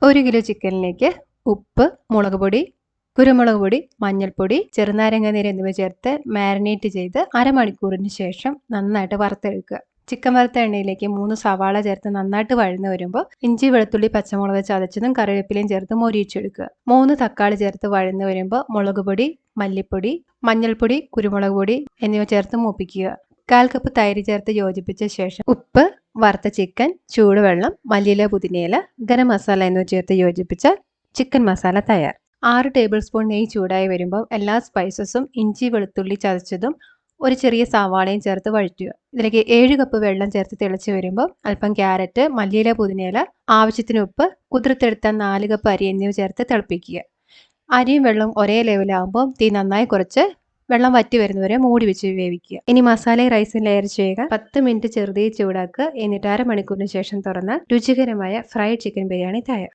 1 kilo ചിക്കനിലേക്ക് ഉപ്പ്, മുളക് പൊടി, കുരുമുളക് പൊടി, മഞ്ഞൾപ്പൊടി, ചെറുനാരങ്ങ നീര് എന്നിവ ചേർത്ത് മാരിനേറ്റ് ചെയ്ത് അരമണിക്കൂറിന് ശേഷം നന്നായിട്ട് വറുത്തെടുക്കുക. ചിക്കൻ വറുത്ത എണ്ണയിലേക്ക് 3 സവാള ചേർത്ത് നന്നായിട്ട് വഴന്നു വരുമ്പോൾ ഇഞ്ചി, വെളുത്തുള്ളി, പച്ചമുളക് ചതച്ചതും കറിവേപ്പിലയും ചേർത്ത് മൊരിയിച്ചെടുക്കുക. 3 തക്കാളി ചേർത്ത് വഴന്നു വരുമ്പോൾ മുളക് പൊടി, മല്ലിപ്പൊടി, മഞ്ഞൾപ്പൊടി, കുരുമുളക് പൊടി എന്നിവ ചേർത്ത് മൂപ്പിക്കുക. 1/4 കപ്പ് തൈര് ചേർത്ത് യോജിപ്പിച്ച ശേഷം ഉപ്പ്, വറുത്ത ചിക്കൻ, ചൂടുവെള്ളം, മല്ലിയില, പുതിനയില, ഗരം മസാല എന്നിവ ചേർത്ത് യോജിപ്പിച്ച ചിക്കൻ മസാല തയ്യാർ. 6 ടേബിൾ സ്പൂൺ നെയ്യ് ചൂടായി വരുമ്പോൾ എല്ലാ സ്പൈസസും ഇഞ്ചി, വെളുത്തുള്ളി ചതച്ചതും ഒരു ചെറിയ സവാളയും ചേർത്ത് വഴറ്റുക. ഇതിലേക്ക് 7 കപ്പ് വെള്ളം ചേർത്ത് തിളച്ച് വരുമ്പോൾ അല്പം ക്യാരറ്റ്, മല്ലിയില, പുതിനയില, ആവശ്യത്തിന് ഉപ്പ്, കുതിർത്തെടുത്ത 4 കപ്പ് അരി എന്നിവ ചേർത്ത് തിളപ്പിക്കുക. അരിയും വെള്ളവും ഒരേ ലെവലാകുമ്പോൾ തീ നന്നായി കുറച്ച് വെള്ളം വറ്റി വരുന്നവരെ മൂടി വെച്ച് വേവിക്കുക. ഇനി മസാലയും റൈസും ലെയർ ചെയ്യുക. 10 മിനിറ്റ് ചെറുതീ ചൂടാക്കുക. എന്നിട്ട് അരമണിക്കൂറിന് ശേഷം തുറന്നാൽ രുചികരമായ ഫ്രൈഡ് ചിക്കൻ ബിരിയാണി തയ്യാർ.